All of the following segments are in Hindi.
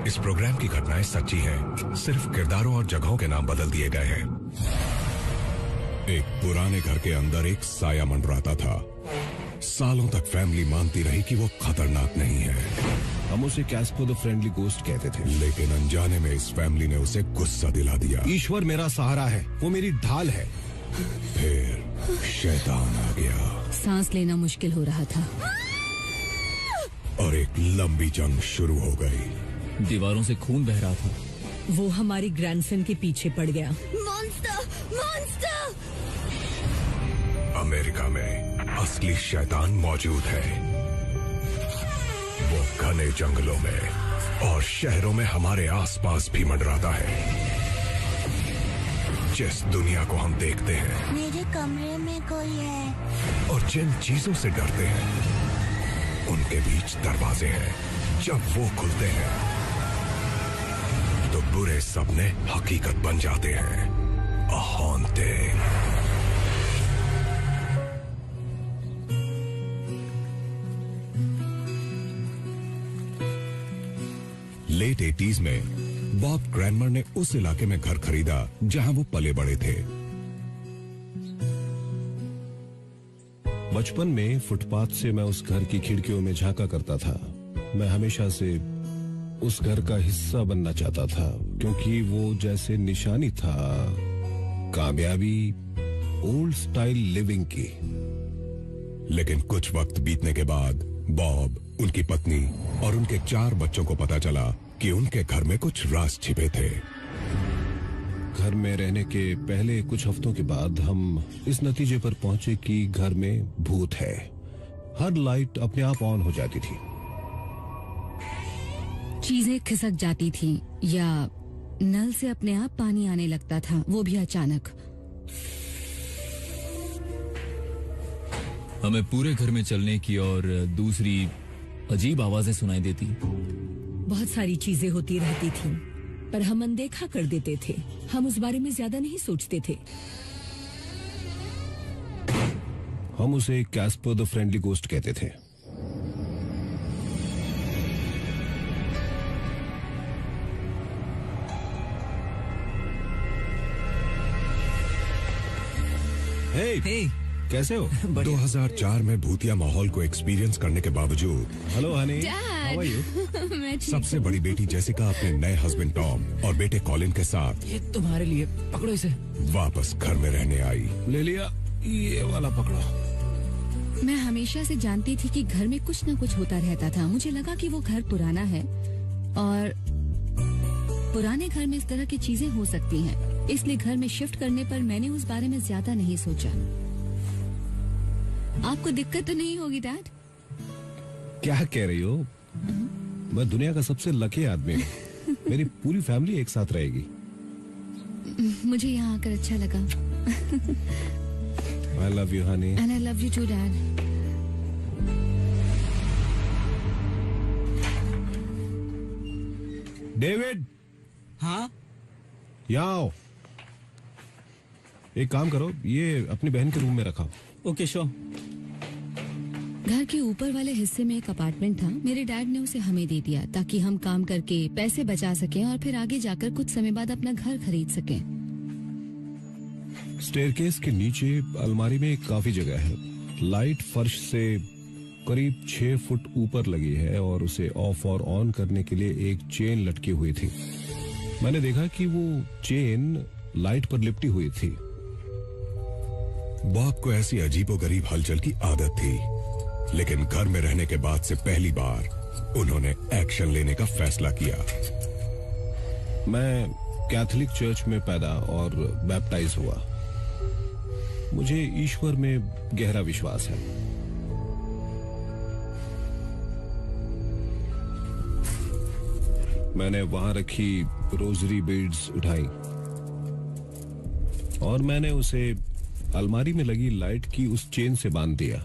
इस प्रोग्राम की घटनाएं सच्ची हैं, सिर्फ किरदारों और जगहों के नाम बदल दिए गए हैं। एक पुराने घर के अंदर एक साया मंडराता था। सालों तक फैमिली मानती रही कि वो खतरनाक नहीं है। हम उसे कैस्पर द फ्रेंडली गोस्ट कहते थे, लेकिन अनजाने में इस फैमिली ने उसे गुस्सा दिला दिया। ईश्वर मेरा सहारा है, वो मेरी ढाल है। फिर शैतान आ गया। सांस लेना मुश्किल हो रहा था और एक लंबी जंग शुरू हो गई। दीवारों से खून बह रहा था। वो हमारी ग्रैंडसन के पीछे पड़ गया। मॉन्स्टर! मॉन्स्टर! अमेरिका में असली शैतान मौजूद है। वो घने जंगलों में और शहरों में हमारे आसपास भी मंडराता है। जिस दुनिया को हम देखते हैं, मेरे कमरे में कोई है, और जिन चीजों से डरते हैं, उनके बीच दरवाजे हैं। जब वो खुलते हैं तो बुरे सपने हकीकत बन जाते हैं। A haunting। लेट 80s में बॉब क्रैनमर ने उस इलाके में घर खरीदा जहां वो पले बड़े थे। बचपन में फुटपाथ से मैं उस घर की खिड़कियों में झांका करता था। मैं हमेशा से उस घर का हिस्सा बनना चाहता था, क्योंकि वो जैसे निशानी था कामयाबी, ओल्ड स्टाइल लिविंग की। लेकिन कुछ वक्त बीतने के बाद बॉब, उनकी पत्नी और उनके 4 बच्चों को पता चला कि उनके घर में कुछ राज छिपे थे। घर में रहने के पहले कुछ हफ्तों के बाद हम इस नतीजे पर पहुंचे कि घर में भूत है। हर लाइट अपने आप ऑन हो जाती थी, चीजें खिसक जाती थी या नल से अपने आप पानी आने लगता था, वो भी अचानक। हमें पूरे घर में चलने की और दूसरी अजीब आवाजें सुनाई देती। बहुत सारी चीजें होती रहती थीं, पर हम अनदेखा कर देते थे। हम उस बारे में ज्यादा नहीं सोचते थे। हम उसे कैस्पर द फ्रेंडली गोस्ट कहते थे। हे, कैसे हो? 2004 में भूतिया माहौल को एक्सपीरियंस करने के बावजूद hello honey, Dad! How are you? मैं ठीक सबसे बड़ी बेटी जेसिका अपने नए हस्बैंड टॉम और बेटे कॉलिन के साथ ये तुम्हारे लिए, पकड़ो इसे। वापस घर में रहने आई। ले लिया, ये वाला पकड़ो। मैं हमेशा से जानती थी कि घर में कुछ न कुछ होता रहता था। मुझे लगा कि वो घर पुराना है और पुराने घर में इस तरह की चीजें हो सकती हैं, इसलिए घर में शिफ्ट करने पर मैंने उस बारे में ज्यादा नहीं सोचा। आपको दिक्कत तो नहीं होगी डैड? क्या कह रही हो? मैं दुनिया का सबसे लकी आदमी हूँ। मेरी पूरी फैमिली एक साथ रहेगी। मुझे यहाँ आकर अच्छा लगा। I love you, honey. And I love you too, Dad. David, हाँ? यहाँ आओ। एक काम करो, ये अपनी बहन के रूम में रखा। Okay sure. घर के ऊपर वाले हिस्से में एक अपार्टमेंट था। मेरे डैड ने उसे हमें दे दिया ताकि हम काम करके पैसे बचा सकें और फिर आगे जाकर कुछ समय बाद अपना घर खरीद सकें। स्टेयरकेस के नीचे अलमारी में काफी जगह है। लाइट फर्श से करीब 6 फुट ऊपर लगी है और उसे ऑफ और ऑन करने के लिए एक चेन लटकी हुई थी। मैंने देखा कि वो चेन लाइट पर लिपटी हुई थी। बॉब को ऐसी अजीबोगरीब हलचल की आदत थी, लेकिन घर में रहने के बाद से पहली बार उन्होंने एक्शन लेने का फैसला किया। मैं कैथोलिक चर्च में पैदा और बैप्टाइज हुआ। मुझे ईश्वर में गहरा विश्वास है। मैंने वहां रखी रोजरी बीड्स उठाई और मैंने उसे अलमारी में लगी लाइट की उस चेन से बांध दिया।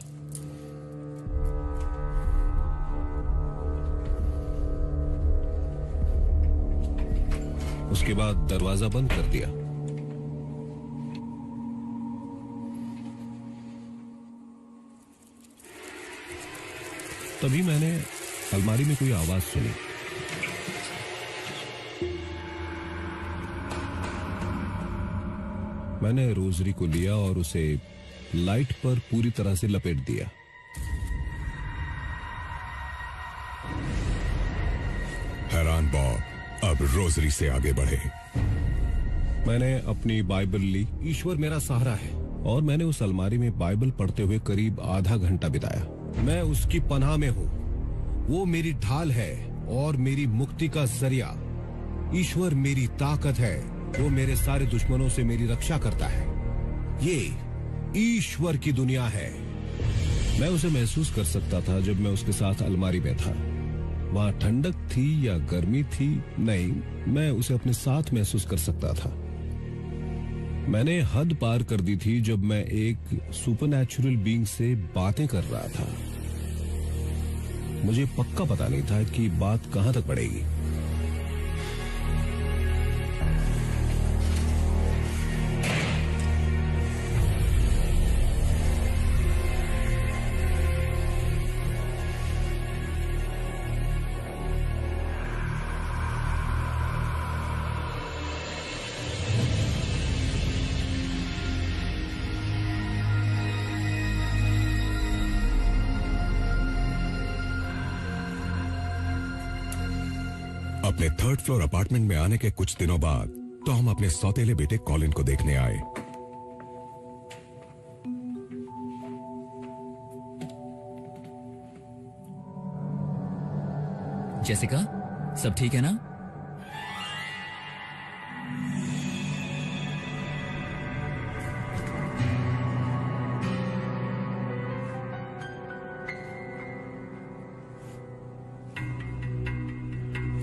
उसके बाद दरवाजा बंद कर दिया। तभी मैंने अलमारी में कोई आवाज सुनी। मैंने रोजरी को लिया और उसे लाइट पर पूरी तरह से लपेट दिया। हैरान बॉब अब रोजरी से आगे बढ़े। मैंने अपनी बाइबल ली। ईश्वर मेरा सहारा है, और मैंने उस अलमारी में बाइबल पढ़ते हुए करीब आधा घंटा बिताया। मैं उसकी पनाह में हूँ। वो मेरी ढाल है और मेरी मुक्ति का जरिया। ईश्वर मेरी ताकत है। वो मेरे सारे दुश्मनों से मेरी रक्षा करता है। ये ईश्वर की दुनिया है। मैं उसे महसूस कर सकता था जब मैं उसके साथ अलमारी में था। वहां ठंडक थी या गर्मी थी, नहीं, मैं उसे अपने साथ महसूस कर सकता था। मैंने हद पार कर दी थी जब मैं एक सुपरनैचुरल बीइंग से बातें कर रहा था। मुझे पक्का पता नहीं था कि बात कहां तक बढ़ेगी। अपने थर्ड फ्लोर अपार्टमेंट में आने के कुछ दिनों बाद टॉम अपने सौतेले बेटे कॉलिन को देखने आए। जेसिका, सब ठीक है ना?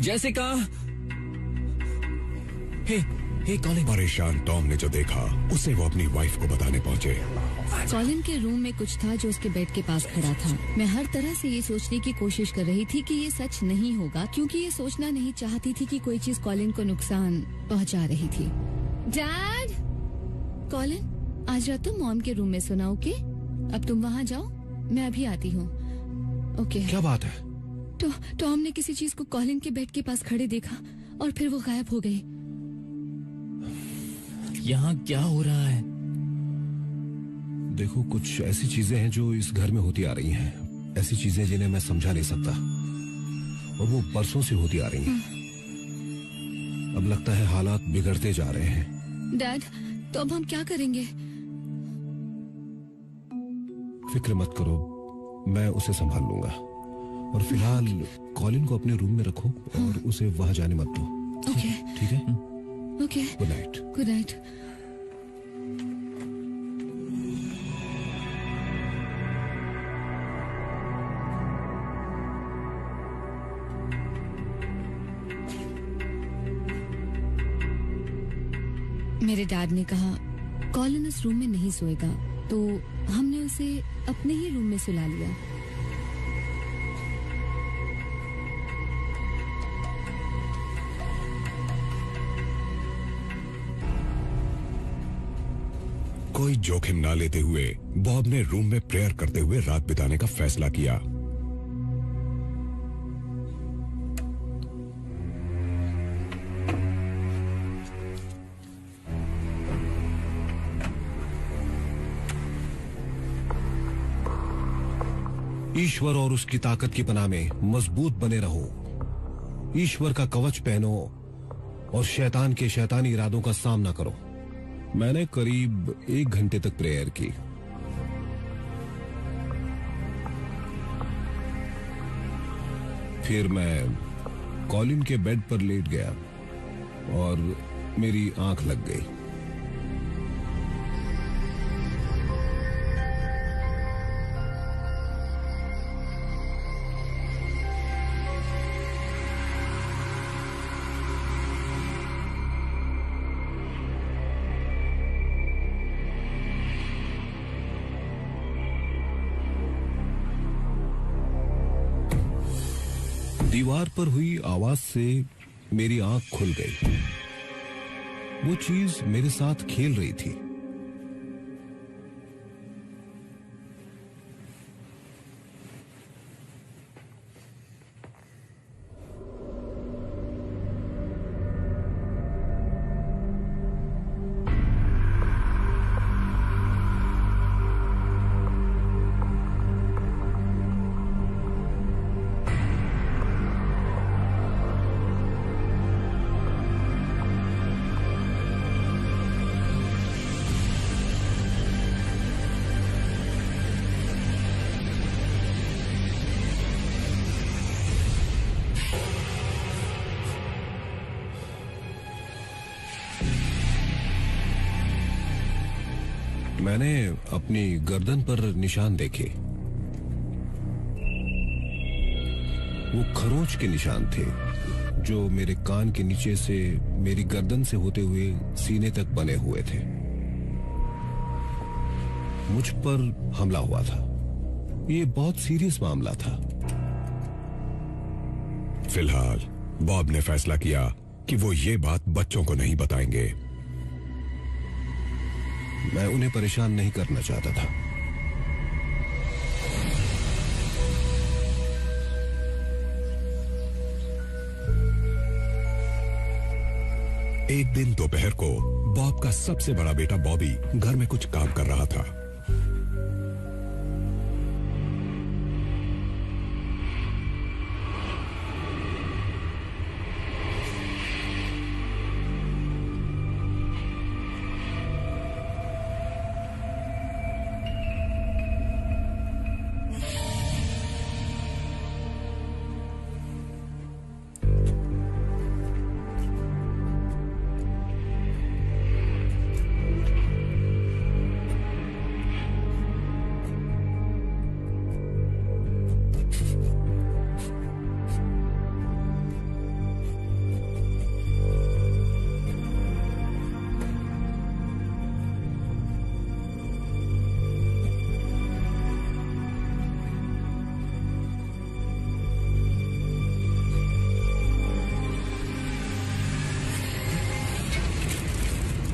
जेसिका! हे कॉलिन! परेशान टॉम ने जो देखा उसे वो अपनी वाइफ को बताने पहुंचे। कॉलिन के रूम में कुछ था जो उसके बेड के पास खड़ा था। मैं हर तरह से ये सोचने की कोशिश कर रही थी कि ये सच नहीं होगा, क्योंकि ये सोचना नहीं चाहती थी कि कोई चीज कॉलिन को नुकसान पहुंचा रही थी। डैड! कॉलिन, आज रात तुम मॉम के रूम में सोना, ओके? अब तुम वहाँ जाओ, मैं अभी आती हूँ। ओके। क्या बात है? तो टॉम ने किसी चीज को कॉलिन के बेड के पास खड़े देखा और फिर वो गायब हो गई। यहाँ क्या हो रहा है? देखो, कुछ ऐसी चीजें हैं जो इस घर में होती आ रही हैं। ऐसी चीजें जिन्हें मैं समझा नहीं सकता, और वो बरसों से होती आ रही हैं। अब लगता है हालात बिगड़ते जा रहे हैं। डैड, तो अब हम क्या करेंगे? फिक्र मत करो, मैं उसे संभाल लूंगा। और फिलहाल कॉलिन को अपने रूम में रखो और उसे वहां जाने मत दो। ओके। ठीक है? Okay. Good night. Good night. मेरे डैड ने कहा कॉलिन इस रूम में नहीं सोएगा, तो हमने उसे अपने ही रूम में सुला लिया। कोई जोखिम ना लेते हुए बॉब ने रूम में प्रेयर करते हुए रात बिताने का फैसला किया। ईश्वर और उसकी ताकत की पनाह में मजबूत बने रहो। ईश्वर का कवच पहनो और शैतान के शैतानी इरादों का सामना करो। मैंने करीब 1 घंटे तक प्रेयर की। फिर मैं कॉलिन के बेड पर लेट गया और मेरी आंख लग गई। दीवार पर हुई आवाज से मेरी आंख खुल गई। वो चीज मेरे साथ खेल रही थी। मैंने अपनी गर्दन पर निशान देखे। वो खरोंच के निशान थे जो मेरे कान के नीचे से मेरी गर्दन से होते हुए सीने तक बने हुए थे। मुझ पर हमला हुआ था। ये बहुत सीरियस मामला था। फिलहाल बॉब ने फैसला किया कि वो ये बात बच्चों को नहीं बताएंगे। मैं उन्हें परेशान नहीं करना चाहता था। एक दिन दोपहर को बॉब का सबसे बड़ा बेटा बॉबी घर में कुछ काम कर रहा था।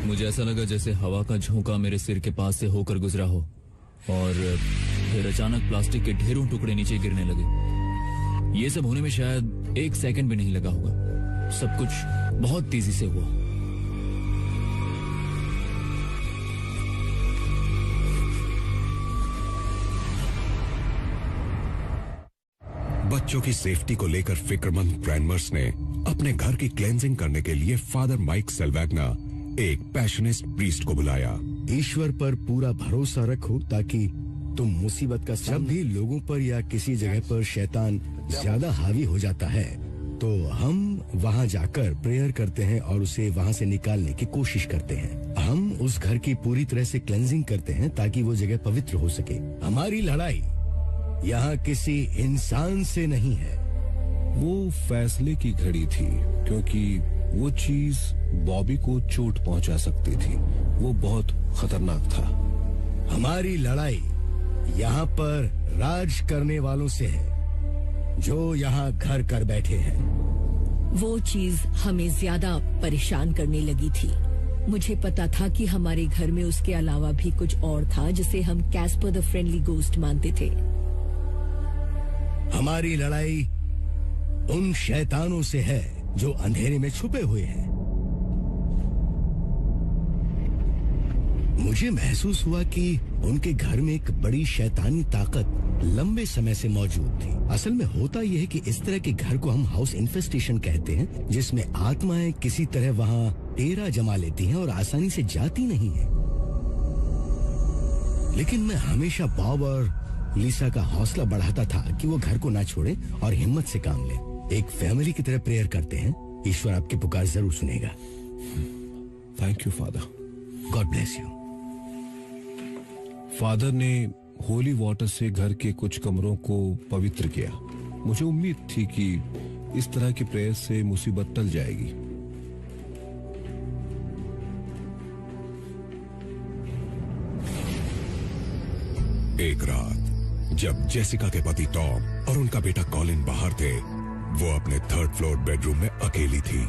मुझे ऐसा लगा जैसे हवा का झोंका मेरे सिर के पास से होकर गुजरा हो और फिर अचानक प्लास्टिक के ढेरों टुकड़े नीचे गिरने लगे। ये सब होने में शायद 1 सेकंड भी नहीं लगा होगा। सब कुछ बहुत तेजी से हुआ। बच्चों की सेफ्टी को लेकर फिक्रमंद ग्रैंडमर्स ने अपने घर की क्लेंजिंग करने के लिए फादर माइक सेल्वैगना, एक पैशनिस्ट प्रीस्ट को बुलाया। ईश्वर पर पूरा भरोसा रखो ताकि तुम मुसीबत का जब भी लोगों पर या किसी जगह पर शैतान ज्यादा हावी हो जाता है तो हम वहां जाकर प्रेयर करते हैं और उसे वहां से निकालने की कोशिश करते हैं। हम उस घर की पूरी तरह से क्लेंजिंग करते हैं ताकि वो जगह पवित्र हो सके। हमारी लड़ाई यहाँ किसी इंसान से नहीं है। वो फैसले की घड़ी थी क्योंकि वो चीज बॉबी को चोट पहुंचा सकती थी। वो बहुत खतरनाक था। हमारी लड़ाई यहाँ पर राज करने वालों से है जो यहाँ घर कर बैठे हैं। वो चीज हमें ज्यादा परेशान करने लगी थी। मुझे पता था कि हमारे घर में उसके अलावा भी कुछ और था जिसे हम कैस्पर द फ्रेंडली गोस्ट मानते थे। हमारी लड़ाई उन शैतानों से है जो अंधेरे में छुपे हुए हैं। मुझे महसूस हुआ कि उनके घर में एक बड़ी शैतानी ताकत लंबे समय से मौजूद थी। असल में होता यह है कि इस तरह के घर को हम हाउस इन्फेस्टेशन कहते हैं, जिसमें आत्माएं किसी तरह वहां डेरा जमा लेती हैं और आसानी से जाती नहीं है। लेकिन मैं हमेशा बॉब और लीसा का हौसला बढ़ाता था कि वो घर को ना छोड़े और हिम्मत से काम ले। एक फैमिली की तरह प्रेयर करते हैं। ईश्वर आपकी पुकार जरूर सुनेगा। Thank you father. God bless you. Father ने होली वाटर से घर के कुछ कमरों को पवित्र किया। मुझे उम्मीद थी कि इस तरह की प्रेयर से मुसीबत टल जाएगी। एक रात जब जेसिका के पति टॉम और उनका बेटा कॉलिन बाहर थे, वो अपने 3rd फ्लोर बेडरूम में अकेली थी।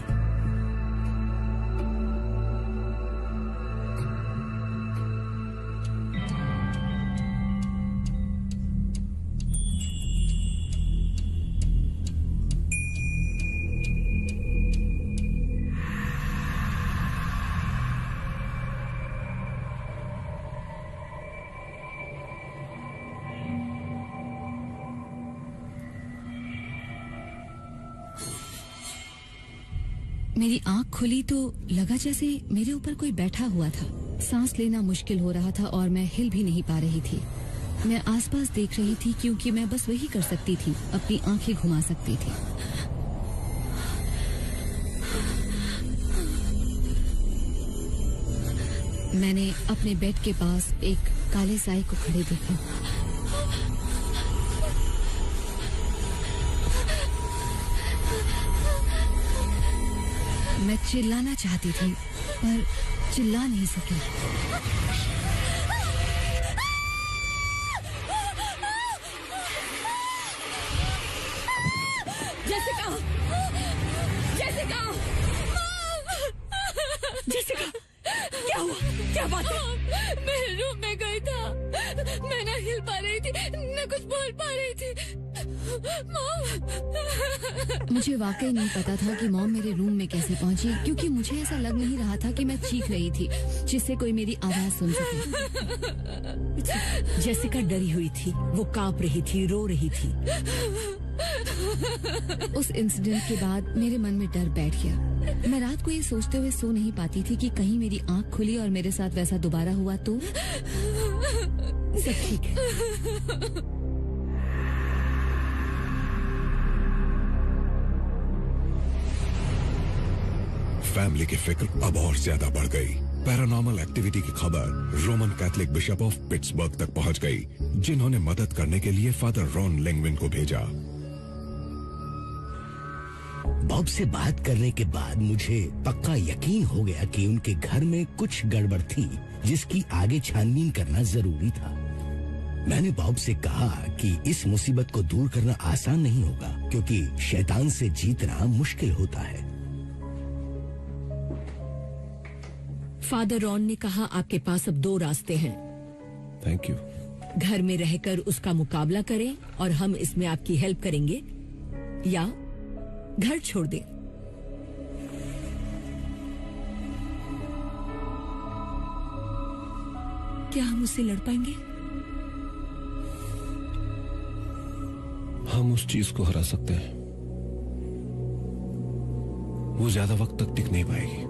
मेरी आंख खुली तो लगा जैसे मेरे ऊपर कोई बैठा हुआ था। सांस लेना मुश्किल हो रहा था और मैं हिल भी नहीं पा रही थी। मैं आसपास देख रही थी क्योंकि मैं बस वही कर सकती थी, अपनी आंखें घुमा सकती थी। मैंने अपने बेड के पास एक काले साए को खड़े देखा। मैं चिल्लाना चाहती थी पर चिल्ला नहीं सकी। जेसिका! जेसिका! जेसिका! क्या हुआ? क्या बात है? मैं रूम में गई था। मैं ना हिल पा रही थी, न कुछ बोल पा रही थी। मॉम! मुझे वाकई नहीं पता था कि मॉम मेरे रूम में कैसे पहुंची, क्योंकि मुझे ऐसा लग नहीं रहा था कि मैं चीख रही थी जिससे कोई मेरी आवाज सुन सके। जेसिका डरी हुई थी, वो कांप रही थी, रो रही थी। उस इंसिडेंट के बाद मेरे मन में डर बैठ गया। मैं रात को ये सोचते हुए सो नहीं पाती थी कि कहीं मेरी आंख खुली और मेरे साथ वैसा दोबारा हुआ तो। सब ठीक है। फैमिली की फिक्र अब और ज्यादा बढ़ गई। पैरानॉर्मल एक्टिविटी की खबर Roman Catholic bishop of Pittsburgh तक पहुंच गई, जिन्होंने मदद करने के लिए फादर रॉन लैंगविन को भेजा। बॉब से बात करने के बाद मुझे पक्का यकीन हो गया कि उनके घर में कुछ गड़बड़ थी, जिसकी आगे छानबीन करना जरूरी था। मैंने बॉब से कहा कि इस मुसीबत को दूर करना आसान नहीं होगा, क्योंकि शैतान से जीतना मुश्किल होता है। फादर रॉन ने कहा, आपके पास अब 2 रास्ते हैं। Thank you. घर में रहकर उसका मुकाबला करें और हम इसमें आपकी हेल्प करेंगे, या घर छोड़ दें। क्या हम उससे लड़ पाएंगे? हम उस चीज को हरा सकते हैं। वो ज्यादा वक्त तक टिक नहीं पाएगी।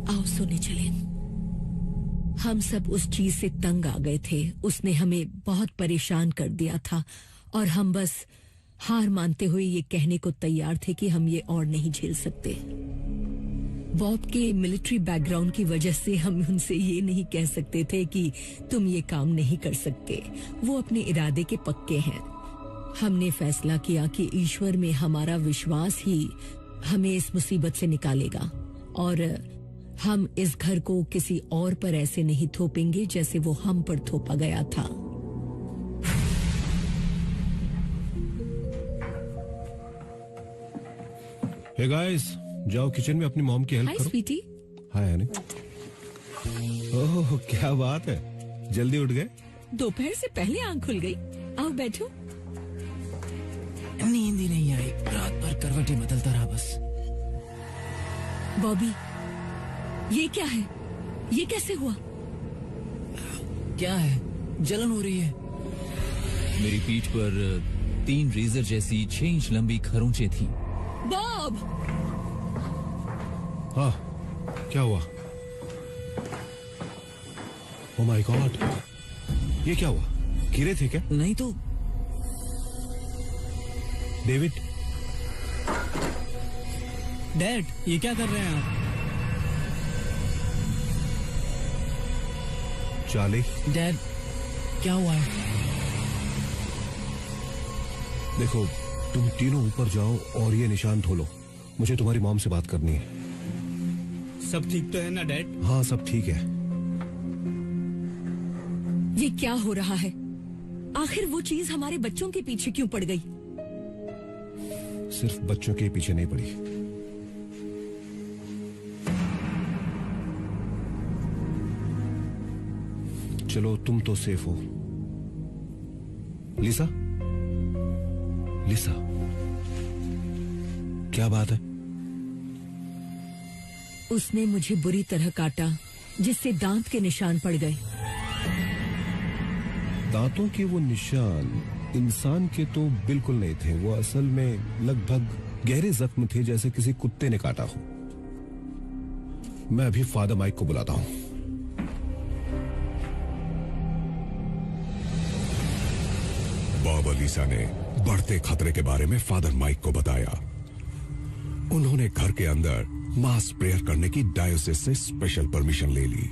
आओ सोने चलें। हम सब उस चीज से तंग आ गए थे। उसने हमें बहुत परेशान कर दिया था और हम बस हार मानते हुए ये कहने को तैयार थे कि हम ये और नहीं झेल सकते। बॉब के मिलिट्री बैकग्राउंड की वजह से हम उनसे ये नहीं कह सकते थे कि तुम ये काम नहीं कर सकते। वो अपने इरादे के पक्के हैं। हमने फैसला किया कि ईश्वर में हमारा विश्वास ही हमें इस मुसीबत से निकालेगा और हम इस घर को किसी और पर ऐसे नहीं थोपेंगे जैसे वो हम पर थोपा गया था। हे गाइस, जाओ किचन में अपनी मॉम की हेल्प हाय करो। स्वीटी। हाय हनी। ओह क्या बात है, जल्दी उठ गए। दोपहर से पहले आंख खुल गई। आओ बैठो। नींद ही नहीं आई, रात भर करवटें बदलता रहा बस। बॉबी, ये क्या है? ये कैसे हुआ? क्या है? जलन हो रही है। मेरी पीठ पर 3 रेजर जैसी 6 इंच लंबी खरोंचें थी। बॉब! हाँ, क्या हुआ? ओह माय गॉड, ये क्या हुआ? गिरे थे क्या? नहीं तो। डेविड। डैड, ये क्या कर रहे हैं आप? चार्ली। डैड, क्या हुआ है? देखो, तुम तीनों ऊपर जाओ और ये निशान धो लो। मुझे तुम्हारी मॉम से बात करनी है। सब ठीक तो है ना डैड? हाँ, सब ठीक है। ये क्या हो रहा है? आखिर वो चीज हमारे बच्चों के पीछे क्यों पड़ गई? सिर्फ बच्चों के पीछे नहीं पड़ी। चलो, तुम तो सेफ हो। लिसा, लिसा, क्या बात है? उसने मुझे बुरी तरह काटा, जिससे दांत के निशान पड़ गए। दांतों के वो निशान इंसान के तो बिल्कुल नहीं थे। वो असल में लगभग गहरे जख्म थे, जैसे किसी कुत्ते ने काटा हो। मैं अभी फादर माइक को बुलाता हूं। बॉब और लीसा ने बढ़ते खतरे के बारे में फादर माइक को बताया। उन्होंने घर के अंदर मास प्रेयर करने की डायोसिस से स्पेशल परमिशन ले ली।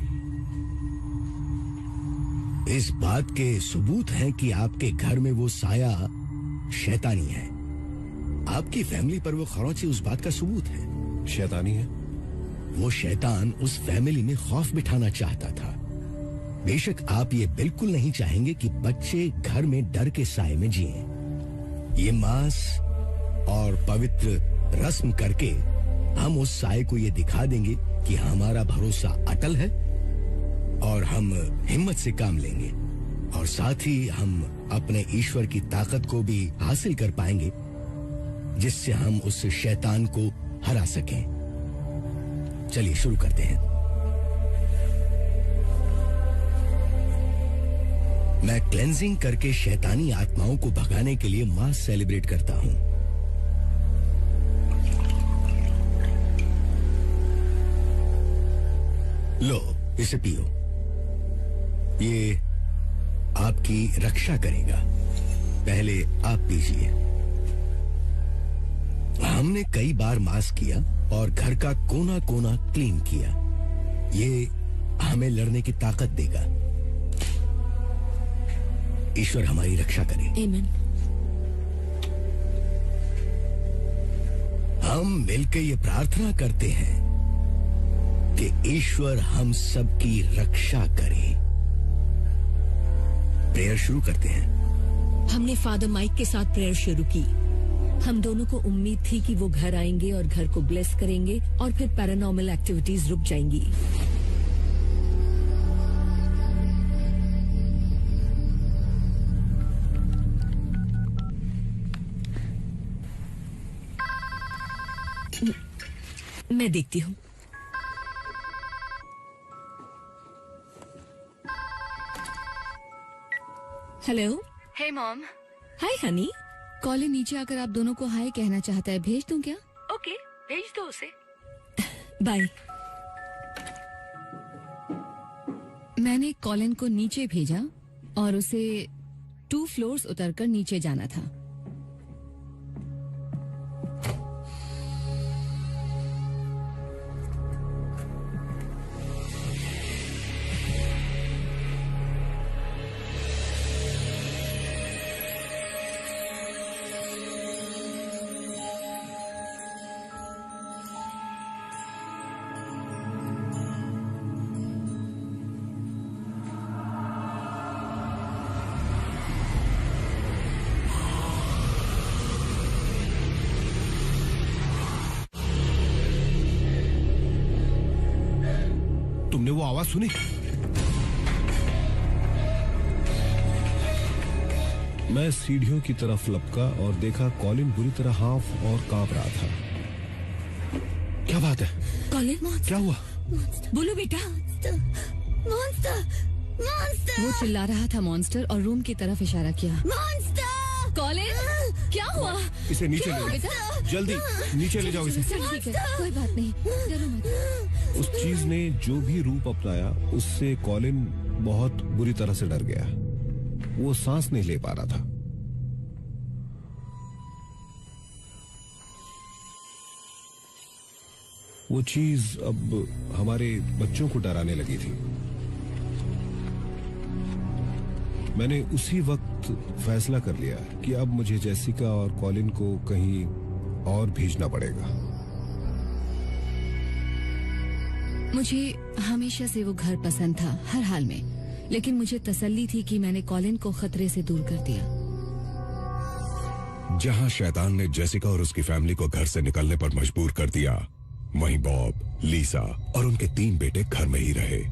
इस बात के सबूत हैं कि आपके घर में वो साया शैतानी है। आपकी फैमिली पर वो खरोंचे उस बात का सबूत है। शैतानी है? वो शैतान उस फैमिली में खौफ बिठाना चाहता था। बेशक आप ये बिल्कुल नहीं चाहेंगे कि बच्चे घर में डर के साए में जिएं। ये मास और पवित्र रस्म करके हम उस साए को ये दिखा देंगे कि हमारा भरोसा अटल है और हम हिम्मत से काम लेंगे, और साथ ही हम अपने ईश्वर की ताकत को भी हासिल कर पाएंगे जिससे हम उस शैतान को हरा सकें। चलिए शुरू करते हैं। मैं क्लेंजिंग करके शैतानी आत्माओं को भगाने के लिए मास सेलिब्रेट करता हूं। लो, इसे पियो। ये आपकी रक्षा करेगा। पहले आप पीजिए। हमने कई बार मास किया और घर का कोना कोना क्लीन किया। ये हमें लड़ने की ताकत देगा। ईश्वर हमारी रक्षा करे। आमीन। हम मिलकर ये प्रार्थना करते हैं कि ईश्वर हम सबकी रक्षा करे। प्रेयर शुरू करते हैं। हमने फादर माइक के साथ प्रेयर शुरू की। हम दोनों को उम्मीद थी कि वो घर आएंगे और घर को ब्लेस करेंगे और फिर पैरानॉर्मल एक्टिविटीज रुक जाएंगी। मैं देखती हूँ। हेलो। हे मॉम। हाय हनी। कॉलिन नीचे आकर आप दोनों को हाय कहना चाहता है। भेज दूं क्या? ओके, भेज दो उसे। बाय। मैंने कॉलिन को नीचे भेजा और उसे 2 फ्लोर्स उतरकर नीचे जाना था। तुमने वो आवाज सुनी? मैं सीढ़ियों की तरफ लपका और देखा कॉलिन बुरी तरह हाफ और कांप रहा था। क्या बात है? कॉलिन, क्या हुआ? बोलो बेटा। मॉन्स्टर! मॉन्स्टर! वो चिल्ला रहा था मॉन्स्टर और रूम की तरफ इशारा किया। मॉन्स्टर! कॉलिन, क्या हुआ? इसे नीचे ले बेटा? जाओ, जल्दी नीचे ले जाओ इसे। ठीक है, कोई बात नहीं, डरो मत। उस चीज ने जो भी रूप अपनाया उससे कॉलिन बहुत बुरी तरह से डर गया। वो सांस नहीं ले पा रहा था। वो चीज अब हमारे बच्चों को डराने लगी थी। मैंने उसी वक्त फैसला कर लिया कि अब मुझे जेसिका और कॉलिन को कहीं और भेजना पड़ेगा। मुझे हमेशा से वो घर पसंद था, हर हाल में, लेकिन मुझे तसल्ली थी कि मैंने कॉलिन को खतरे से दूर कर दिया। जहां शैतान ने जेसिका और उसकी फैमिली को घर से निकलने पर मजबूर कर दिया, वहीं बॉब, लीसा और उनके 3 बेटे घर में ही रहे।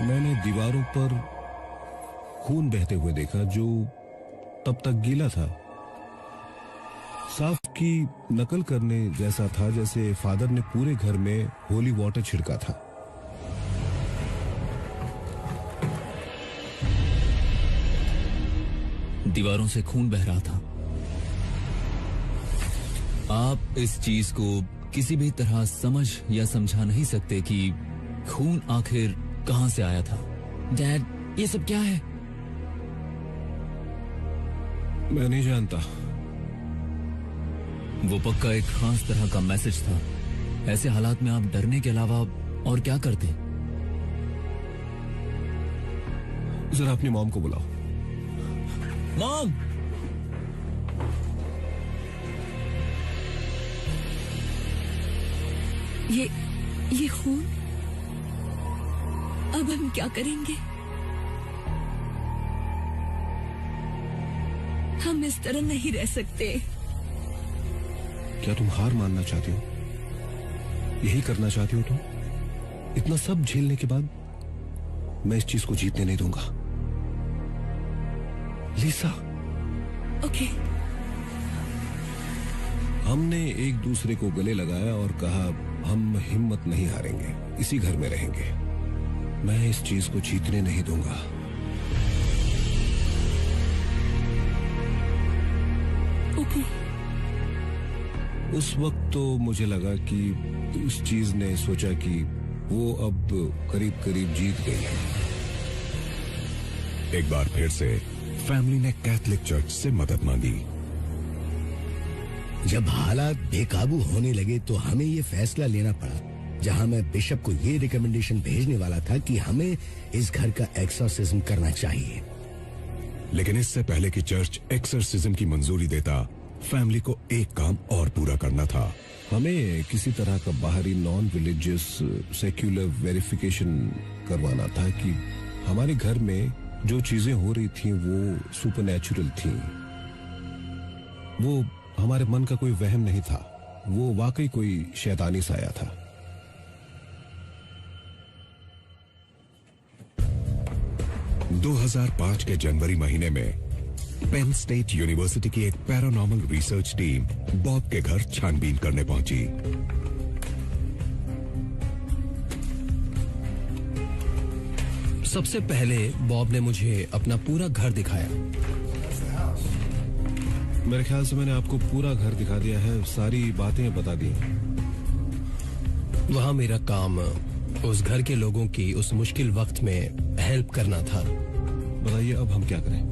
मैंने दीवारों पर खून बहते हुए देखा जो तब तक गीला था। साफ की नकल करने जैसा था, जैसे फादर ने पूरे घर में होली वाटर छिड़का था। दीवारों से खून बह रहा था। आप इस चीज को किसी भी तरह समझ या समझा नहीं सकते कि खून आखिर कहां से आया था। डैड, ये सब क्या है? मैं नहीं जानता। वो पक्का एक खास तरह का मैसेज था। ऐसे हालात में आप डरने के अलावा और क्या करते? जरा अपनी मॉम को बुलाओ। मॉम! ये खून, अब हम क्या करेंगे? हम इस तरह नहीं रह सकते। क्या तुम हार मानना चाहती हो? यही करना चाहती हो तुम? इतना सब झेलने के बाद मैं इस चीज को जीतने नहीं दूंगा। लिसा, ओके। हमने एक दूसरे को गले लगाया और कहा हम हिम्मत नहीं हारेंगे, इसी घर में रहेंगे। मैं इस चीज को जीतने नहीं दूंगा। ओके। उस वक्त तो मुझे लगा कि उस चीज ने सोचा कि वो अब करीब करीब जीत गई है। एक बार फिर से फैमिली ने कैथोलिक चर्च से मदद मांगी। जब हालात बेकाबू होने लगे तो हमें ये फैसला लेना पड़ा, जहां मैं बिशप को ये रिकमेंडेशन भेजने वाला था कि हमें इस घर का एक्सोर्सिज्म करना चाहिए। लेकिन इससे पहले कि चर्च एक्सोर्सिज्म की मंजूरी देता, फैमिली को एक काम और पूरा करना था। हमें किसी तरह का बाहरी नॉन रिलीजियस सेक्युलर वेरिफिकेशन करवाना था कि हमारे घर में जो चीजें हो रही थी वो सुपरनैचुरल थी। वो हमारे मन का कोई वहम नहीं था, वो वाकई कोई शैतानी साया था। – 2005 के जनवरी महीने में पेन स्टेट यूनिवर्सिटी की एक पैरानॉर्मल रिसर्च टीम बॉब के घर छानबीन करने पहुंची। सबसे पहले बॉब ने मुझे अपना पूरा घर दिखाया। मेरे ख्याल से मैंने आपको पूरा घर दिखा दिया है, सारी बातें बता दी। वहां मेरा काम उस घर के लोगों की उस मुश्किल वक्त में हेल्प करना था। बताइए अब हम क्या करें?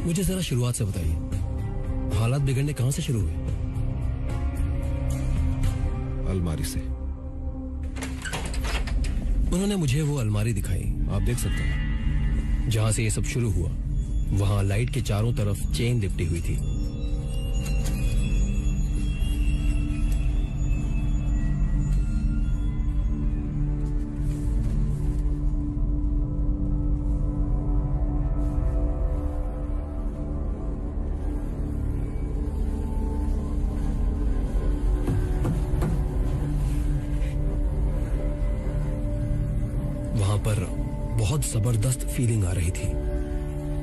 मुझे जरा शुरुआत से बताइए, हालात बिगड़ने कहां से शुरू हुए? अलमारी से। उन्होंने मुझे वो अलमारी दिखाई, आप देख सकते हैं। जहां से ये सब शुरू हुआ वहां लाइट के चारों तरफ चेन लिपटी हुई थी। बहुत जबरदस्त फीलिंग आ रही थी।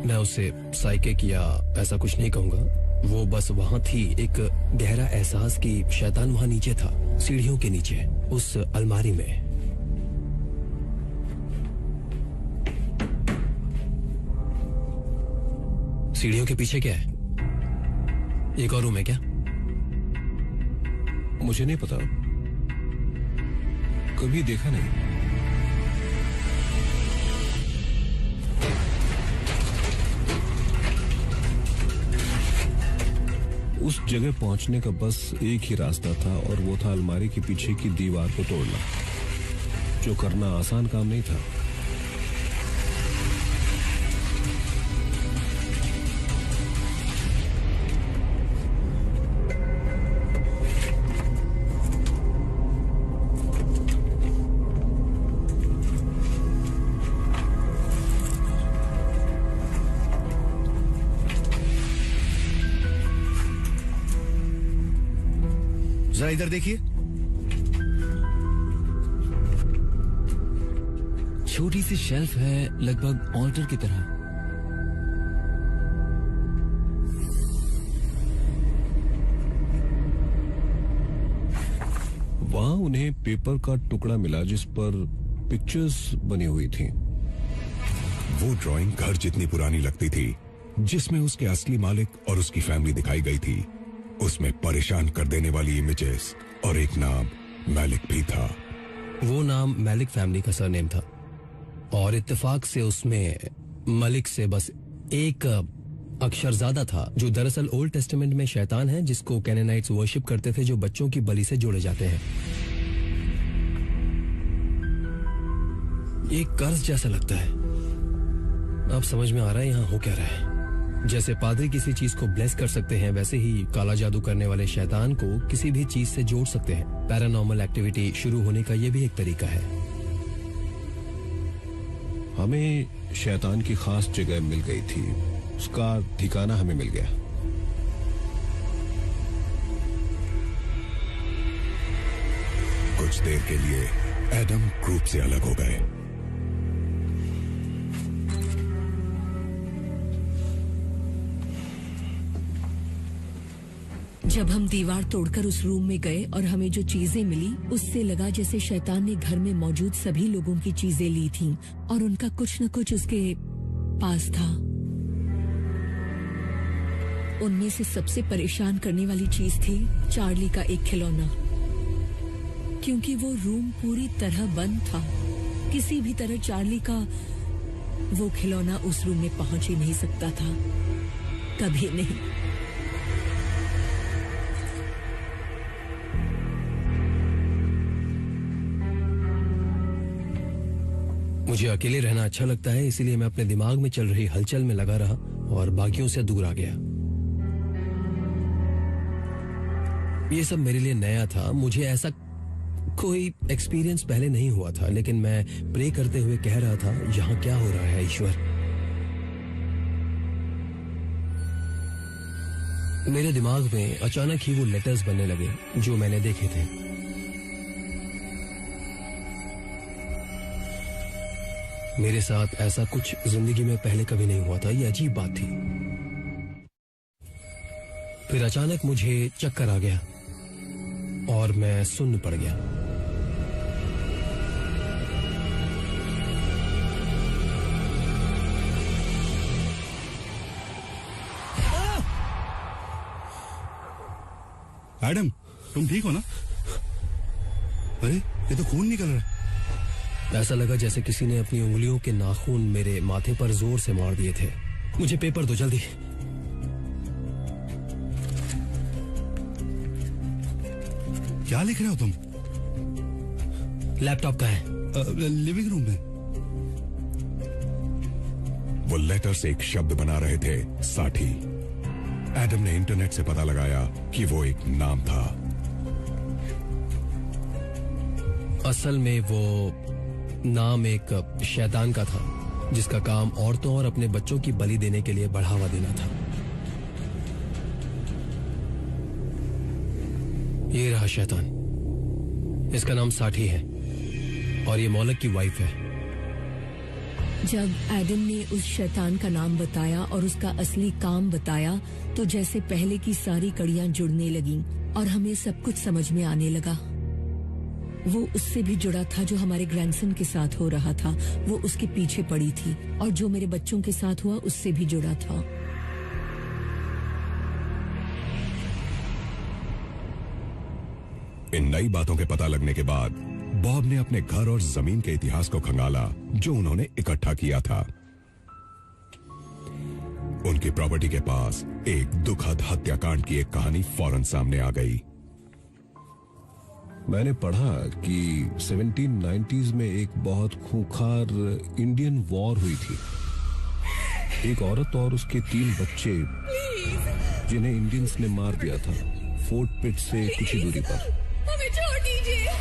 मैं उसे साइकिक या ऐसा कुछ नहीं कहूंगा, वो बस वहां थी, एक गहरा एहसास कि शैतान वहां नीचे था, सीढ़ियों के नीचे, उस अलमारी में। सीढ़ियों के पीछे क्या है? एक और रूम है क्या? मुझे नहीं पता, कभी देखा नहीं। उस जगह पहुंचने का बस एक ही रास्ता था और वो था अलमारी के पीछे की दीवार को तोड़ना, जो करना आसान काम नहीं था। जरा इधर देखिए। छोटी सी शेल्फ है, लगभग ऑल्टर की तरह। वहां उन्हें पेपर का टुकड़ा मिला जिस पर पिक्चर्स बनी हुई थी। वो ड्राइंग घर जितनी पुरानी लगती थी, जिसमें उसके असली मालिक और उसकी फैमिली दिखाई गई थी। उसमें परेशान कर देने वाली इमेजेस और एक नाम मलिक भी था। वो नाम मलिक फैमिली का सरनेम था और इत्तेफाक से उसमें मलिक से बस एक अक्षर ज्यादा था, जो दरअसल ओल्ड टेस्टामेंट में शैतान है जिसको कैनानाइट्स वर्शिप करते थे, जो बच्चों की बलि से जोड़े जाते हैं। ये कर्ज जैसा लगता है। अब समझ में आ रहा है यहाँ हो क्या रहा है। जैसे पादरी किसी चीज को ब्लेस कर सकते हैं, वैसे ही काला जादू करने वाले शैतान को किसी भी चीज से जोड़ सकते हैं। पैरानॉर्मल एक्टिविटी शुरू होने का ये भी एक तरीका है। हमें शैतान की खास जगह मिल गई थी, उसका ठिकाना हमें मिल गया। कुछ देर के लिए एडम ग्रुप से अलग हो गए। जब हम दीवार तोड़कर उस रूम में गए और हमें जो चीजें मिली, उससे लगा जैसे शैतान ने घर में मौजूद सभी लोगों की चीजें ली थीं और उनका कुछ न कुछ उसके पास था। उनमें से सबसे परेशान करने वाली चीज थी चार्ली का एक खिलौना, क्योंकि वो रूम पूरी तरह बंद था। किसी भी तरह चार्ली का वो खिलौना उस रूम में पहुंच ही नहीं सकता था, कभी नहीं। मुझे अकेले रहना अच्छा लगता है, इसीलिए मैं अपने दिमाग में चल रही हलचल में लगा रहा और बाकियों से दूर आ गया। ये सब मेरे लिए नया था, मुझे ऐसा कोई एक्सपीरियंस पहले नहीं हुआ था, लेकिन मैं प्रे करते हुए कह रहा था, यहाँ क्या हो रहा है ईश्वर। मेरे दिमाग में अचानक ही वो लेटर्स बनने लगे जो मैंने देखे थे। मेरे साथ ऐसा कुछ जिंदगी में पहले कभी नहीं हुआ था, ये अजीब बात थी। फिर अचानक मुझे चक्कर आ गया और मैं सुन्न पड़ गया। एडम, तुम ठीक हो ना? अरे ये तो खून निकल रहा है। ऐसा लगा जैसे किसी ने अपनी उंगलियों के नाखून मेरे माथे पर जोर से मार दिए थे। मुझे पेपर दो जल्दी। क्या लिख रहे हो तुम? लैपटॉप का है। लिविंग रूम में। वो लेटर से एक शब्द बना रहे थे, साठी। एडम ने इंटरनेट से पता लगाया कि वो एक नाम था। असल में वो नाम एक शैतान का था, जिसका काम औरतों और अपने बच्चों की बलि देने के लिए बढ़ावा देना था। ये रहा शैतान। इसका नाम साठी है और ये मौलक की वाइफ है। जब एडम ने उस शैतान का नाम बताया और उसका असली काम बताया, तो जैसे पहले की सारी कड़ियां जुड़ने लगीं और हमें सब कुछ समझ में आने लगा। वो उससे भी जुड़ा था जो हमारे ग्रैंडसन के साथ हो रहा था, वो उसके पीछे पड़ी थी, और जो मेरे बच्चों के साथ हुआ उससे भी जुड़ा था। इन नई बातों के पता लगने के बाद बॉब ने अपने घर और जमीन के इतिहास को खंगाला जो उन्होंने इकट्ठा किया था। उनकी प्रॉपर्टी के पास एक दुखद हत्याकांड की एक कहानी फौरन सामने आ गई। मैंने पढ़ा कि 1790s में एक बहुत खूंखार इंडियन वॉर हुई थी। एक औरत और उसके 3 बच्चे जिन्हें इंडियंस ने मार दिया था, फोर्ट पिट से कुछ ही दूरी पर। हमें छोड़ दीजिए।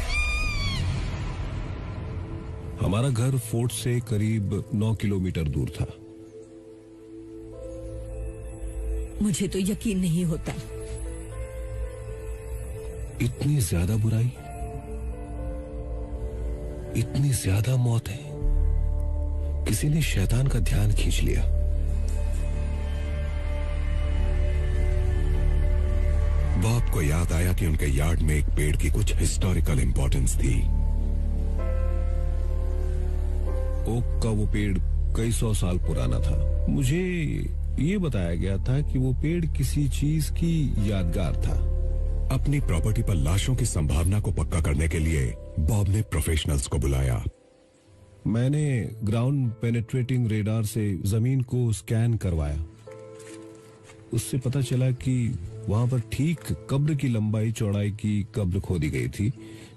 हमारा घर फोर्ट से करीब 9 किलोमीटर दूर था। मुझे तो यकीन नहीं होता। इतनी ज्यादा बुराई, इतनी ज्यादा मौत है। किसी ने शैतान का ध्यान खींच लिया। बॉब को याद आया कि उनके यार्ड में एक पेड़ की कुछ हिस्टोरिकल इंपॉर्टेंस थी। ओक का वो पेड़ कई 100 साल पुराना था। मुझे ये बताया गया था कि वो पेड़ किसी चीज की यादगार था। अपनी प्रॉपर्टी पर लाशों की संभावना को पक्का करने के लिए बॉब ने प्रोफेशनल्स को बुलाया। मैंने ग्राउंड पेनेट्रेटिंग रेडार से जमीन को स्कैन करवाया। उससे पता चला कि वहां पर ठीक कब्र की लंबाई चौड़ाई की कब्र खोदी गई थी,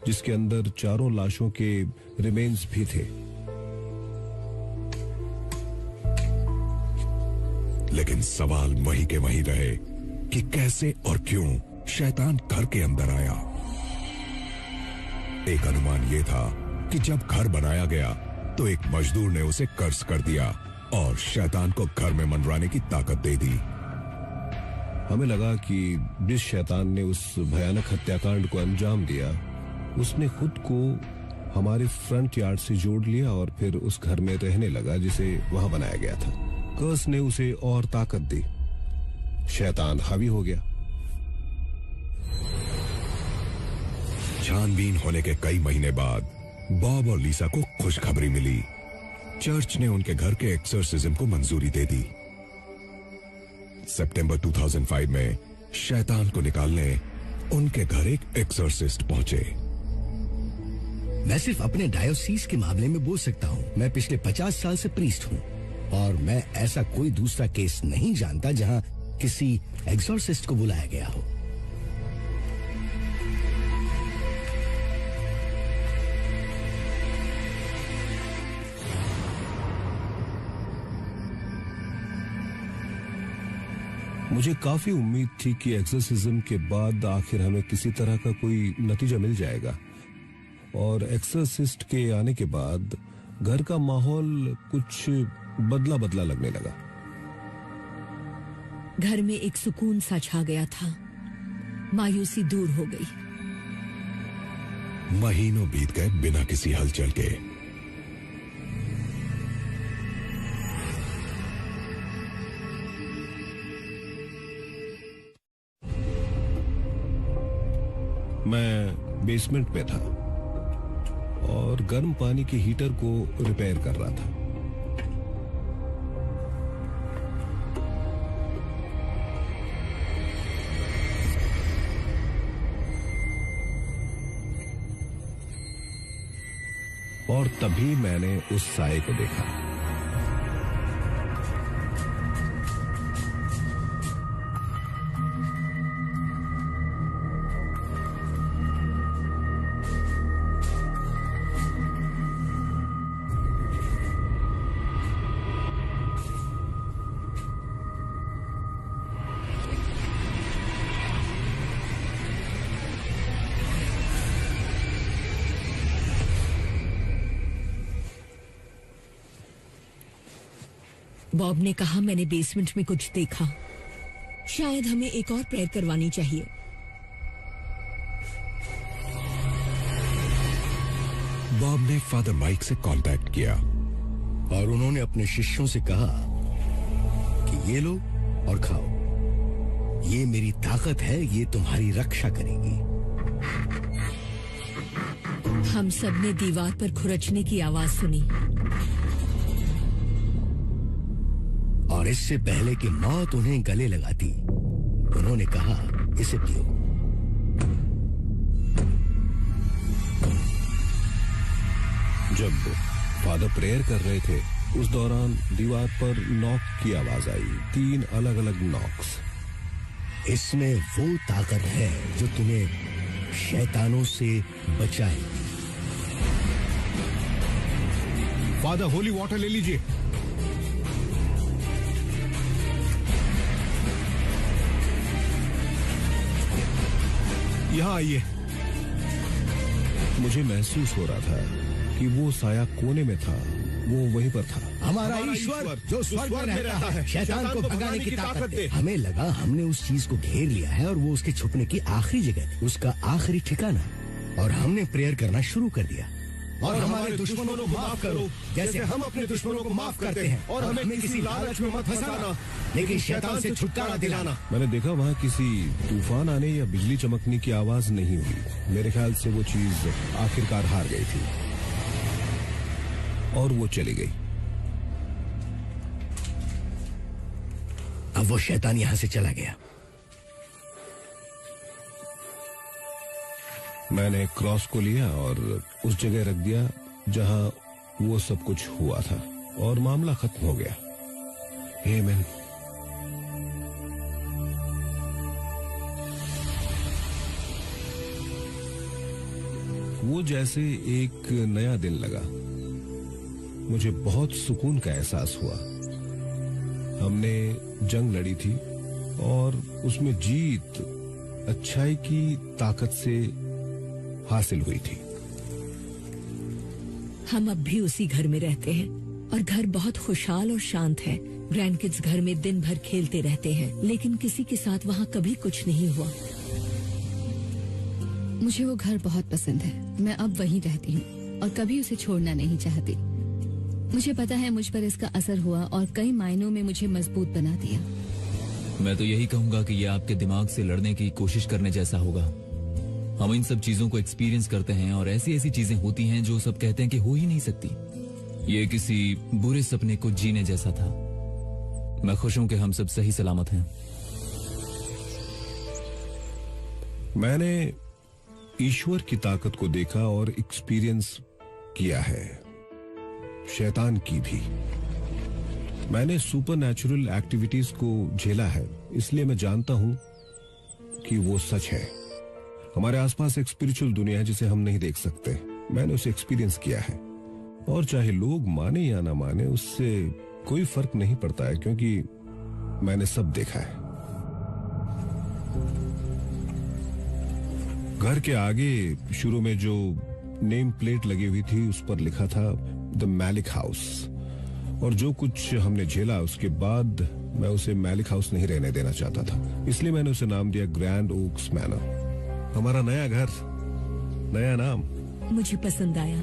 जिसके अंदर 4 लाशों के रिमेन्स भी थे। लेकिन सवाल वहीं के वहीं रहे कि कैसे और क्यों शैतान घर के अंदर आया। एक अनुमान यह था कि जब घर बनाया गया तो एक मजदूर ने उसे कर्ज कर दिया और शैतान को घर में मंडराने की ताकत दे दी। हमें लगा कि जिस शैतान ने उस भयानक हत्याकांड को अंजाम दिया, उसने खुद को हमारे फ्रंट यार्ड से जोड़ लिया और फिर उस घर में रहने लगा जिसे वहां बनाया गया था। कर्स ने उसे और ताकत दी। शैतान हावी हो गया। छानबीन होने के कई महीने बाद बॉब और लीसा को खुशखबरी मिली। चर्च ने उनके घर के एक्सोर्सिज्म को मंजूरी दे दी। सितंबर 2005 में शैतान को निकालने उनके घर एक एक्सोर्सिस्ट पहुंचे। मैं सिर्फ अपने डायोसीस के मामले में बोल सकता हूँ। मैं पिछले 50 साल से प्रीस्ट हूँ और मैं ऐसा कोई दूसरा केस नहीं जानता जहाँ किसी एक्सोर्सिस्ट को बुलाया गया हो। मुझे काफी उम्मीद थी कि एक्सोर्सिज्म के बाद आखिर हमें किसी तरह का कोई नतीजा मिल जाएगा, और एक्सोर्सिस्ट के आने के बाद घर का माहौल कुछ बदला बदला लगने लगा। घर में एक सुकून सा छा गया था। मायूसी दूर हो गई। महीनों बीत गए बिना किसी हलचल के। मैं बेसमेंट में था और गर्म पानी के हीटर को रिपेयर कर रहा था। और तभी मैंने उस साए को देखा। बॉब ने कहा, मैंने बेसमेंट में कुछ देखा। शायद हमें एक और प्रेयर करवानी चाहिए। बॉब ने फादर माइक से कांटेक्ट किया और उन्होंने अपने शिष्यों से कहा कि ये लो और खाओ। ये मेरी ताकत है, ये तुम्हारी रक्षा करेगी। हम सब ने दीवार पर खुरचने की आवाज सुनी और इससे पहले कि मौत उन्हें गले लगाती, उन्होंने कहा, इसे पियो। जब फादर प्रेयर कर रहे थे, उस दौरान दीवार पर नॉक की आवाज आई। 3 अलग अलग नॉक्स। इसमें वो ताकत है जो तुम्हें शैतानों से बचाएगी। फादर, होली वाटर ले लीजिए। यहाँ आइए। मुझे महसूस हो रहा था कि वो साया कोने में था, वो वहीं पर था। हमारा ईश्वर जो स्वर्ग में रहता है, शैतान को भगाने की ताकत दे। हमें लगा हमने उस चीज को घेर लिया है और वो उसके छुपने की आखिरी जगह, उसका आखिरी ठिकाना। और हमने प्रेयर करना शुरू कर दिया। और हमारे दुश्मनों को माफ करो जैसे हम अपने दुश्मनों को माफ करते हैं, और हमें किसी लालच में मत फंसाना, लेकिन शैतान से छुटकारा दिलाना। मैंने देखा वहाँ किसी तूफान आने या बिजली चमकने की आवाज नहीं हुई। मेरे ख्याल से वो चीज आखिरकार हार गई थी और वो चली गई। अब वो शैतान यहाँ से चला गया। मैंने क्रॉस को लिया और उस जगह रख दिया जहां वो सब कुछ हुआ था, और मामला खत्म हो गया। आमीन। वो जैसे एक नया दिन लगा। मुझे बहुत सुकून का एहसास हुआ। हमने जंग लड़ी थी और उसमें जीत अच्छाई की ताकत से हासिल हुई थी। हम अब भी उसी घर में रहते हैं और घर बहुत खुशहाल और शांत है। ग्रैंडकिड्स घर में दिन भर खेलते रहते हैं, लेकिन किसी के साथ वहाँ कभी कुछ नहीं हुआ। मुझे वो घर बहुत पसंद है। मैं अब वहीं रहती हूँ और कभी उसे छोड़ना नहीं चाहती। मुझे पता है मुझ पर इसका असर हुआ और कई मायनों में मुझे मजबूत बना दिया। मैं तो यही कहूंगा कि ये आपके दिमाग से लड़ने की कोशिश करने जैसा होगा। हम इन सब चीजों को एक्सपीरियंस करते हैं और ऐसी ऐसी चीजें होती हैं जो सब कहते हैं कि हो ही नहीं सकती। ये किसी बुरे सपने को जीने जैसा था। मैं खुश हूं कि हम सब सही सलामत हैं। मैंने ईश्वर की ताकत को देखा और एक्सपीरियंस किया है, शैतान की भी। मैंने सुपरनैचुरल एक्टिविटीज को झेला है, इसलिए मैं जानता हूं कि वो सच है। हमारे आसपास एक स्पिरिचुअल दुनिया है जिसे हम नहीं देख सकते। मैंने उसे एक्सपीरियंस किया है, और चाहे लोग माने या ना माने उससे कोई फर्क नहीं पड़ता है, क्योंकि मैंने सब देखा है। घर के आगे शुरू में जो नेम प्लेट लगी हुई थी उस पर लिखा था द मैलिक हाउस, और जो कुछ हमने झेला उसके बाद मैं उसे मैलिक हाउस नहीं रहने देना चाहता था, इसलिए मैंने उसे नाम दिया ग्रैंड ओक्स मैनर। हमारा नया घर, नया नाम। मुझे पसंद आया।